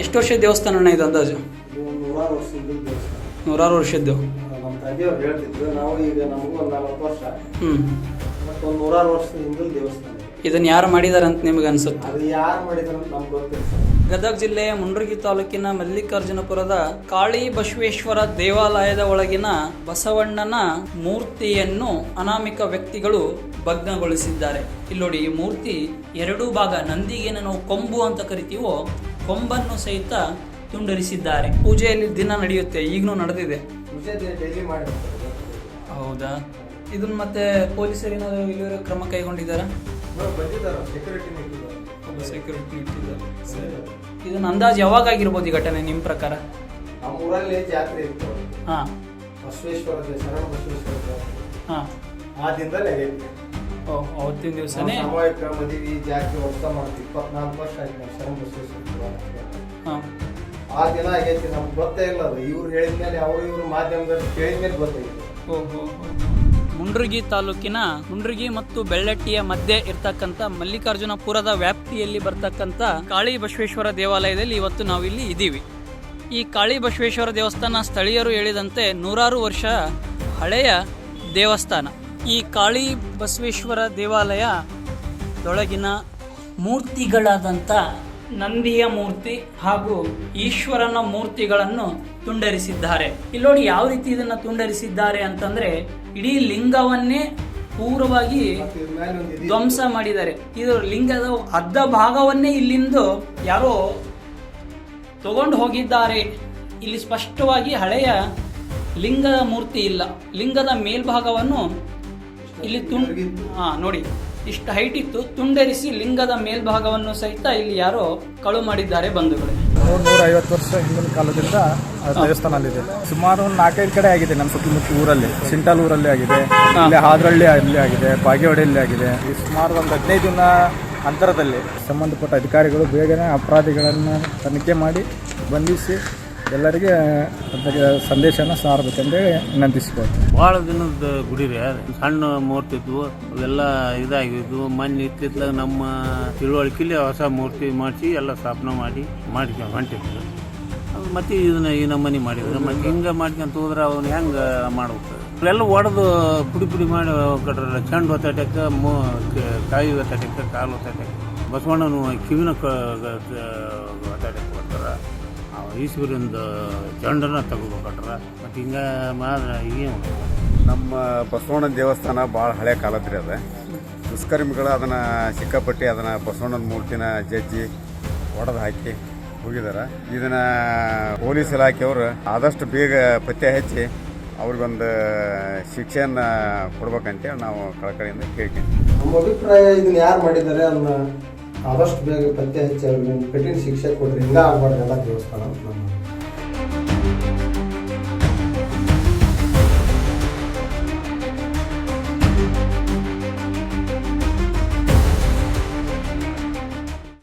ಎಷ್ಟು ವರ್ಷದ ದೇವಸ್ಥಾನ ಅಣ್ಣ ಇದು ಅಂದಾಜು? ಇದು 100 ವರ್ಷದ ದೇವಸ್ಥಾನ. 100 ವರ್ಷದ್ದು. ನಮ್ಮ ತಂದೆಯವ್ರು ಹೇಳ್ತಿದ್ರು, ನಾವು ಈಗ ನಮಗೂ ಒಂದು 40 ವರ್ಷ ಮತ್ತು ಒಂದು 100 ವರ್ಷದ ಹಿಂದಿನ ದೇವಸ್ಥಾನ. ಇದನ್ನು ಯಾರು ಮಾಡಿದಾರೆ ಅಂತ ನಿಮ್ಗೆ ಅನ್ಸುತ್ತೆ? ಅದು ಯಾರು ಮಾಡಿದಾರೆ ಅಂತ ನಮ್ಗೆ ಗೊತ್ತಿಲ್ಲ. ಗದಗ ಜಿಲ್ಲೆಯ ಮುಂಡ್ರಗಿ ತಾಲೂಕಿನ ಮಲ್ಲಿಕಾರ್ಜುನಪುರದ ಕಾಳಿ ಬಸವೇಶ್ವರ ದೇವಾಲಯದ ಒಳಗಿನ ಬಸವಣ್ಣನ ಮೂರ್ತಿಯನ್ನು ಅನಾಮಿಕ ವ್ಯಕ್ತಿಗಳು ಭಗ್ನಗೊಳಿಸಿದ್ದಾರೆ. ಇಲ್ಲಿ ನೋಡಿ, ಈ ಮೂರ್ತಿ ಎರಡೂ ಭಾಗ, ನಂದಿಗೆ ನಾವು ಕೊಂಬು ಅಂತ ಕರಿತೀವೋ ಕೊಂಬನ್ನು ಸಹಿತ ತುಂಡರಿಸಿದ್ದಾರೆ. ಪೂಜೆಯಲ್ಲಿ ದಿನ ನಡೆಯುತ್ತೆ, ಈಗಲೂ ನಡೆದಿದೆ. ಹೌದಾ? ಇದನ್ನ ಮತ್ತೆ ಪೊಲೀಸರು ಏನಾದರೂ ಇಲ್ಲಿವರೆ ಕ್ರಮ ಕೈಗೊಂಡಿದ್ದಾರಾ? ಸೆಕ್ಯೂರಿಟಿ ಇಟ್ಟಿದ್ದಾರೆ. ಇದನ್ನ ಅಂದಾಜು ಯಾವಾಗ ಆಗಿರ್ಬೋದು ಈ ಘಟನೆ ನಿಮ್ಮ ಪ್ರಕಾರ? ನಮ್ಮ ಊರಲ್ಲಿ ಜಾತ್ರೆ ಇತ್ತು. ಹಾಂ, ಬಸವೇಶ್ವರ ಶರಣ ಬಸವೇಶ್ವರ ಜಾತ್ರೆ. ಹಾಂ, ಆ ದಿನದಲ್ಲಿ ಆಗೈತಿ. ಅವತ್ತಿನ ದಿವಸನೇ ಸಾಮೂಹಿಕ ಮದುವೆ ಜಾತ್ರೆ ವರ್ಷ ಮಾಡ್ತೀವಿ. 24 ವರ್ಷ ಆಯ್ತು ನಾವು ಶರಣ ಬಸವೇಶ್ವರ. ಹಾಂ, ಆ ದಿನ ಆಗೈತಿ. ನಮ್ಗೆ ಗೊತ್ತೇ ಇಲ್ಲ ಅದು. ಇವ್ರು ಹೇಳಿದ್ಮೇಲೆ ಇವ್ರ ಮಾಧ್ಯಮದಲ್ಲಿ ಕೇಳಿದ್ಮೇಲೆ ಗೊತ್ತಾಗಿತ್ತು. ಮುಂಡ್ರಗಿ ತಾಲೂಕಿನ ಮುಂಡ್ರಗಿ ಮತ್ತು ಬೆಳ್ಳಟ್ಟಿಯ ಮಧ್ಯೆ ಇರ್ತಕ್ಕಂಥ ಮಲ್ಲಿಕಾರ್ಜುನಪುರದ ವ್ಯಾಪ್ತಿಯಲ್ಲಿ ಬರ್ತಕ್ಕಂಥ ಕಾಳಿ ಬಸವೇಶ್ವರ ದೇವಾಲಯದಲ್ಲಿ ಇವತ್ತು ನಾವು ಇಲ್ಲಿ ಇದ್ದೀವಿ. ಈ ಕಾಳಿ ಬಸವೇಶ್ವರ ದೇವಸ್ಥಾನ ಸ್ಥಳೀಯರು ಹೇಳಿದಂತೆ 100 ವರ್ಷ ಹಳೆಯ ದೇವಸ್ಥಾನ. ಈ ಕಾಳಿ ಬಸವೇಶ್ವರ ದೇವಾಲಯದೊಳಗಿನ ಮೂರ್ತಿಗಳಾದಂಥ ನಂದಿಯ ಮೂರ್ತಿ ಹಾಗೂ ಈಶ್ವರನ ಮೂರ್ತಿಗಳನ್ನು ತುಂಡರಿಸಿದ್ದಾರೆ. ಇಲ್ಲಿ ನೋಡಿ ಯಾವ ರೀತಿ ಇದನ್ನು ತುಂಡರಿಸಿದ್ದಾರೆ ಅಂತಂದ್ರೆ, ಇಡೀ ಲಿಂಗವನ್ನೇ ಪೂರ್ವವಾಗಿ ಧ್ವಂಸ ಮಾಡಿದ್ದಾರೆ. ಇದು ಲಿಂಗದ ಅರ್ಧ ಭಾಗವನ್ನೇ ಇಲ್ಲಿಂದ ಯಾರೋ ತಗೊಂಡು ಹೋಗಿದ್ದಾರೆ. ಇಲ್ಲಿ ಸ್ಪಷ್ಟವಾಗಿ ಹಳೆಯ ಲಿಂಗದ ಮೂರ್ತಿ ಇಲ್ಲ. ಲಿಂಗದ ಮೇಲ್ಭಾಗವನ್ನು ಇಲ್ಲಿ ನೋಡಿ, ಇಷ್ಟು ಹೈಟ್ ಇತ್ತು, ತುಂಡರಿಸಿ ಲಿಂಗದ ಮೇಲ್ಭಾಗವನ್ನು ಸಹಿತ ಇಲ್ಲಿ ಯಾರೋ ಕಳು ಮಾಡಿದ್ದಾರೆ ಬಂಧುಗಳೇ. 150 ವರ್ಷ ಹಿಂದಿನ ಕಾಲದಿಂದ ದೇವಸ್ಥಾನ ಅಲ್ಲಿದೆ. ಸುಮಾರು 4-5 ಕಡೆ ಆಗಿದೆ ನಮ್ಮ ಸುತ್ತಮುತ್ತ ಊರಲ್ಲಿ. ಸಿಂಟಲ್ ಊರಲ್ಲಿ ಆಗಿದೆ, ಇಲ್ಲಿ ಹಾದ್ರಳ್ಳಿ ಅಲ್ಲಿ ಆಗಿದೆ, ಬಾಗೇವಾಡಿಯಲ್ಲಿ ಆಗಿದೆ. ಈ ಸುಮಾರು ಒಂದು 15 ದಿನ ಅಂತರದಲ್ಲಿ ಸಂಬಂಧಪಟ್ಟ ಅಧಿಕಾರಿಗಳು ಬೇಗನೆ ಅಪರಾಧಿಗಳನ್ನು ತನಿಖೆ ಮಾಡಿ ಬಂಧಿಸಿ ಎಲ್ಲರಿಗೆ ಸಂದೇಶನ ಸಾರಬೇಕಂದೇಳಿ ವಿನಂತಿಸ್ಕೊಳ್ತೀವಿ. ಭಾಳ ದಿನದ ಗುಡಿ ರೀ, ಸಣ್ಣ ಮೂರ್ತಿ ಇದ್ವು, ಅವೆಲ್ಲ ಇದಾಗಿದ್ವು. ಮೊನ್ನೆ ಇತ್ತಿತ್ತಲಾಗ ನಮ್ಮ ತಿಳುವಳಿಕೆಯಲ್ಲಿ ಹೊಸ ಮೂರ್ತಿ ಮಾಡಿಸಿ ಎಲ್ಲ ಸ್ಥಾಪನೆ ಮಾಡಿ ಹೊಂಟಿದ್ರು. ಮತ್ತೆ ಇದನ್ನ ಈ ನಮ್ಮನೆ ಮಾಡಿದ್ರು. ಮತ್ತೆ ಹಿಂಗೆ ಮಾಡ್ಕೊಂತ ಹೋದ್ರೆ ಅವನು ಹೆಂಗೆ ಮಾಡ್ಬೇಕು? ಅಲ್ಲೆಲ್ಲ ಒಡೆದು ಪುಡಿ ಮಾಡಿ ಕಟ್ರಲ್ಲ. ಚೆಂಡು ಒತ್ತಾಟಕ್ಕೆ, ಕಾಯಿ ಒತ್ತಾಟಕ್ಕೆ, ಕಾಲು ಒತ್ತಾಟಕ್ಕೆ, ಬಸವಣ್ಣನ ಕಿವಿನ ಒತ್ತಾಟಕ್ಕೆ ಕೊಡ್ತಾರೆ. ಈಶ್ವರಿಂದ ಚಂಡನ ತಗೋಬೇಕಟ್ರ. ಮತ್ತು ಹಿಂಗೆ ಮಾತ್ರ ಏನು ನಮ್ಮ ಬಸವಣ್ಣನ ದೇವಸ್ಥಾನ ಭಾಳ ಹಳೆ ಕಾಲದ್ರಿ. ಅದ ದುಷ್ಕರ್ಮಿಗಳು ಅದನ್ನು ಸಿಕ್ಕಾಪಟ್ಟಿ ಅದನ್ನು ಬಸವಣ್ಣನ ಮೂರ್ತಿನ ಜಜ್ಜಿ ಒಡೆದು ಹಾಕಿ ಹೋಗಿದ್ದಾರೆ. ಇದನ್ನು ಪೊಲೀಸ್ ಇಲಾಖೆಯವರು ಆದಷ್ಟು ಬೇಗ ಪತ್ತೆ ಹಚ್ಚಿ ಅವ್ರಿಗೊಂದು ಶಿಕ್ಷೆಯನ್ನು ಕೊಡ್ಬೇಕಂತೇಳಿ ನಾವು ಕಳಕಳಿಯಿಂದ ಕೇಳ್ಕೊಂತೀವಿ. ನಮ್ಮ ಅಭಿಪ್ರಾಯ, ಇದನ್ನ ಯಾರು ಮಾಡಿದ್ದಾರೆ ಅದನ್ನ ಆದಷ್ಟು ಬೇಗ ಪತ್ತೆ ಹಚ್ಚಿ ಅವ್ರಿಗೆ ಕಠಿಣ ಶಿಕ್ಷೆ ಕೊಡ್ರಿ. ಹಿಂಗ ಆಗ್ಬಾರ್ದು ಎಲ್ಲ ದೇವಸ್ಥಾನ.